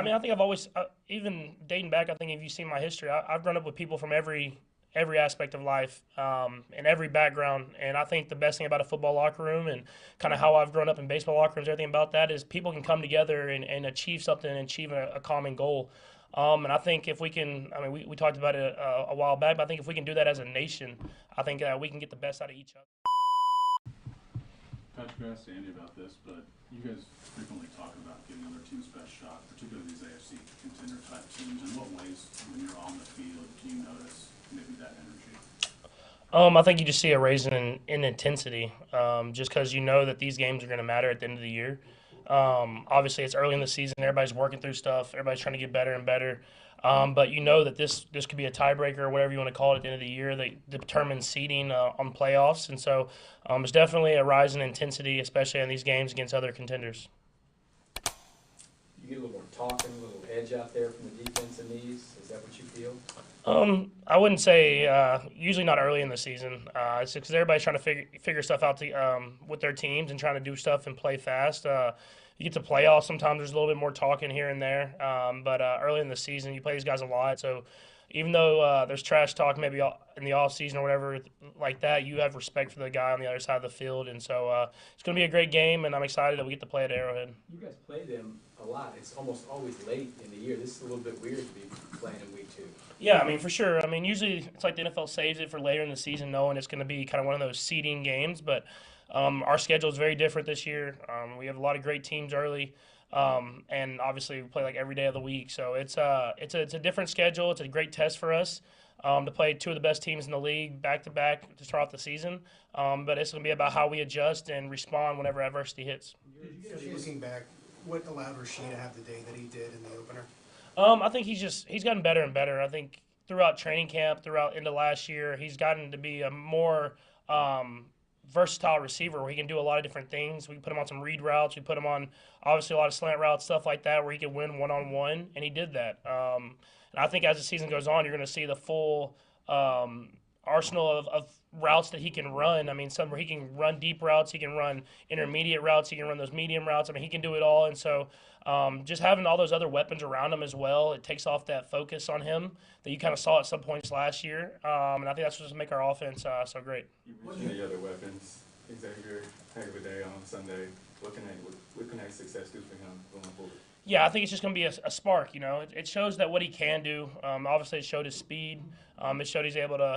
I mean, I think I've always, even dating back, I think if you've seen my history, I've grown up with people from every aspect of life, and every background. And I think the best thing about a football locker room and kind of how I've grown up in baseball locker rooms, everything about that is people can come together and achieve something and achieve a common goal. And I think if we can, I mean, we talked about it a while back, but I think if we can do that as a nation, I think we can get the best out of each other. Patrick, I asked Andy about this, but you guys frequently talk about giving other teams best shot, particularly these AFC contender type teams. In what ways, when you're on the field, do you notice maybe that energy? I think you just see a raise in intensity, just because you know that these games are going to matter at the end of the year. Obviously, it's early in the season. Everybody's working through stuff. Everybody's trying to get better and better. But you know that this could be a tiebreaker or whatever you want to call it at the end of the year that determines seeding on playoffs. And so it's definitely a rise in intensity, especially in these games against other contenders. You get a little more talking, a little edge out there from the defense in these. Is that what you feel? I wouldn't say usually not early in the season. It's because everybody's trying to figure stuff out with their teams and trying to do stuff and play fast. You get to playoffs, sometimes there's a little bit more talking here and there. But early in the season, you play these guys a lot. So even though there's trash talk maybe in the off season or whatever like that, you have respect for the guy on the other side of the field. And so it's going to be a great game, and I'm excited that we get to play at Arrowhead. You guys play them a lot. It's almost always late in the year. This is a little bit weird to be playing in week 2. Yeah, I mean, for sure. I mean, usually it's like the NFL saves it for later in the season, knowing it's going to be kind of one of those seeding games. But our schedule is very different this year. We have a lot of great teams early, and obviously we play like every day of the week. So it's a different schedule. It's a great test for us to play two of the best teams in the league back to back to start off the season. But it's going to be about how we adjust and respond whenever adversity hits. Looking back, what allowed Rasheed to have the day that he did in the opener? I think he's gotten better and better. I think throughout training camp, throughout into last year, he's gotten to be a more versatile receiver where he can do a lot of different things. We put him on some read routes. We put him on obviously a lot of slant routes, stuff like that, where he can win one-on-one, and he did that. And I think as the season goes on, you're going to see the full arsenal of routes that he can run. I mean, some where he can run deep routes, he can run intermediate routes, he can run those medium routes. I mean, he can do it all. And so just having all those other weapons around him as well, it takes off that focus on him that you kind of saw at some points last year. And I think that's what's make our offense so great. You mentioned the other weapons. Xavier, heck of a day on Sunday. What can that success do for him going forward? Yeah, I think it's just going to be a spark. You know, it shows that what he can do. Obviously, it showed his speed. It showed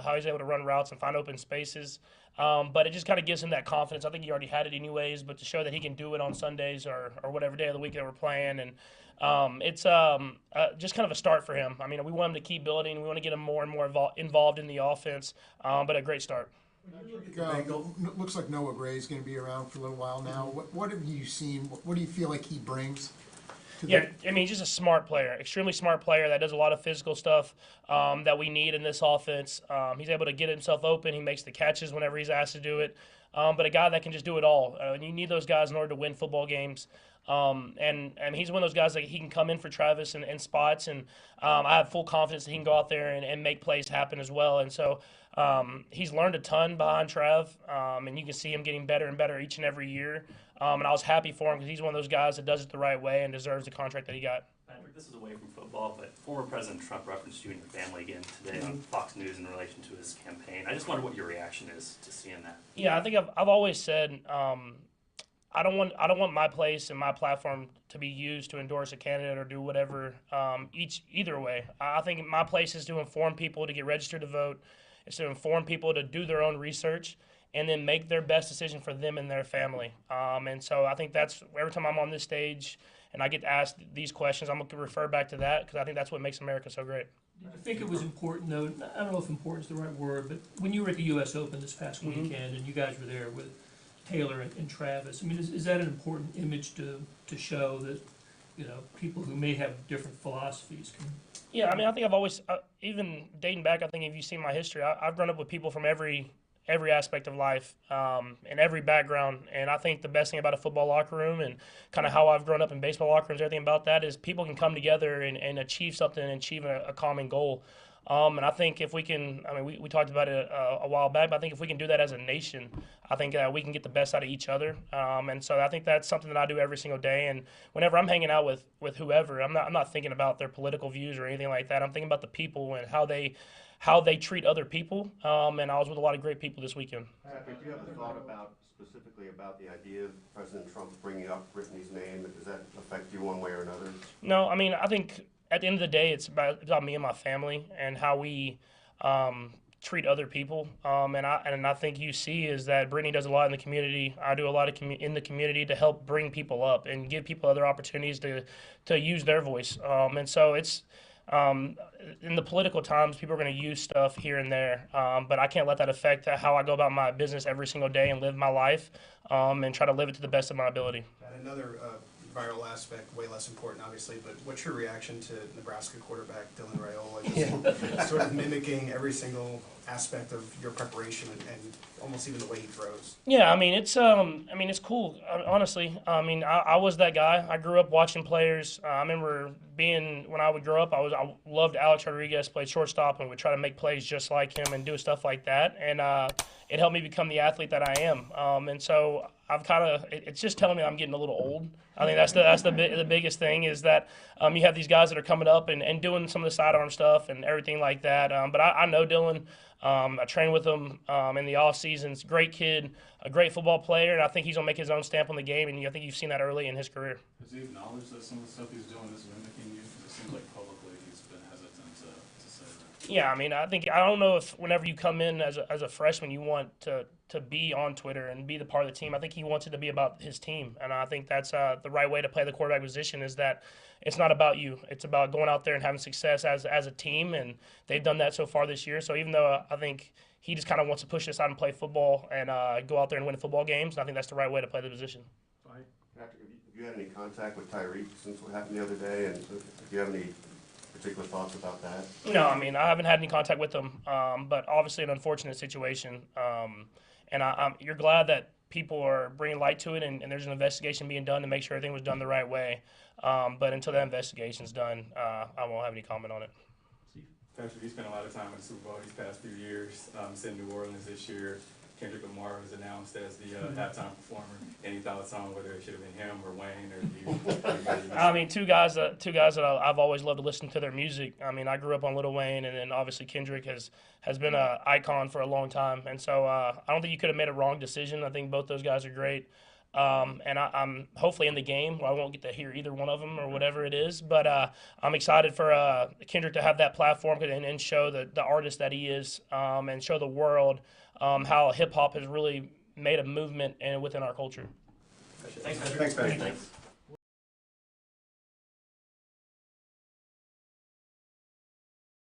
how he's able to run routes and find open spaces. But it just kind of gives him that confidence. I think he already had it anyways, but to show that he can do it on Sundays or whatever day of the week that we're playing, and it's just kind of a start for him. I mean, we want him to keep building. We want to get him more and more involved in the offense. But a great start. Looks like Noah Gray's going to be around for a little while now. What have you seen? What do you feel like he brings? Yeah, I mean, he's just a smart player, extremely smart player that does a lot of physical stuff that we need in this offense. He's able to get himself open. He makes the catches whenever he's asked to do it. But a guy that can just do it all. And you need those guys in order to win football games. And he's one of those guys that he can come in for Travis in spots. And I have full confidence that he can go out there and make plays happen as well. And so he's learned a ton behind Trav. And you can see him getting better and better each and every year. And I was happy for him because he's one of those guys that does it the right way and deserves the contract that he got. Patrick, this is away from football, but former President Trump referenced you and your family again today on Fox News in relation to his campaign. I just wonder what your reaction is to seeing that. Yeah, I think I've always said I don't want my place and my platform to be used to endorse a candidate or do whatever either way. I think my place is to inform people to get registered to vote. It's to inform people to do their own research and then make their best decision for them and their family. And so I think that's every time I'm on this stage and I get asked these questions, I'm going to refer back to that because I think that's what makes America so great. I think it was important, though. I don't know if important is the right word, but when you were at the U.S. Open this past weekend and you guys were there with Taylor and Travis, I mean, is that an important image to show that, you know, people who may have different philosophies can? Yeah, I mean, I think I've always, even dating back, I think if you've seen my history, I've grown up with people from every aspect of life and every background. And I think the best thing about a football locker room and kind of how I've grown up in baseball locker rooms, everything about that is people can come together and achieve something and achieve a common goal. And I think if we can, I mean, we talked about it a while back, but I think if we can do that as a nation, I think we can get the best out of each other. And so I think that's something that I do every single day. And whenever I'm hanging out with whoever, I'm not thinking about their political views or anything like that. I'm thinking about the people and how they treat other people. And I was with a lot of great people this weekend. Patrick, do you have a thought specifically about the idea of President Trump bringing up Brittany's name? Does that affect you one way or another? No, I mean, I think at the end of the day, it's about me and my family and how we treat other people. And I think you see is that Brittany does a lot in the community. I do a lot in the community to help bring people up and give people other opportunities to use their voice. And so it's in the political times, people are going to use stuff here and there, but I can't let that affect how I go about my business every single day and live my life and try to live it to the best of my ability. And another viral aspect, way less important, obviously, but what's your reaction to Nebraska quarterback Dylan Raiola just sort of mimicking every single aspect of your preparation and almost even the way he throws? Yeah, I mean it's cool. Honestly, I mean I was that guy. I grew up watching players. I remember when I would grow up, I loved Alex Rodriguez, played shortstop, and would try to make plays just like him and do stuff like that. And it helped me become the athlete that I am. And so I've it's just telling me I'm getting a little old. I think that's the biggest thing is that you have these guys that are coming up and doing some of the sidearm stuff and everything like that. But I know Dylan. I train with him in the off seasons. Great kid, a great football player, and I think he's gonna make his own stamp on the game. And I think you've seen that early in his career. Has he acknowledged that some of the stuff he's doing is mimicking you? It seems like publicly he's been hesitant to say that. Yeah, I mean, I don't know if whenever you come in as a freshman, you want to be on Twitter and be the part of the team. I think he wants it to be about his team, and I think that's the right way to play the quarterback position. Is that it's not about you; it's about going out there and having success as a team, and they've done that so far this year. So even though I think he just kind of wants to push us out and play football and go out there and win football games, I think that's the right way to play the position. Patrick, have you had any contact with Tyreek since what happened the other day? And do you have any particular thoughts about that? No, I mean, I haven't had any contact with him, but obviously an unfortunate situation. And you're glad that people are bringing light to it and there's an investigation being done to make sure everything was done the right way. But until that investigation's done, I won't have any comment on it. Patrick, you spent a lot of time in the Super Bowl these past few years. It's in New Orleans this year. Kendrick Lamar was announced as the halftime performer. Any thoughts on whether it should have been him or Wayne or you? I mean, two guys that I've always loved to listen to their music. I mean, I grew up on Lil Wayne, and then obviously Kendrick has been an icon for a long time. And so I don't think you could have made a wrong decision. I think both those guys are great. And I'm hopefully in the game where I won't get to hear either one of them or whatever it is. But I'm excited for Kendrick to have that platform and show the artist that he is and show the world how hip-hop has really made a movement within our culture. Thanks, Patrick. Thanks, Patrick. Thanks.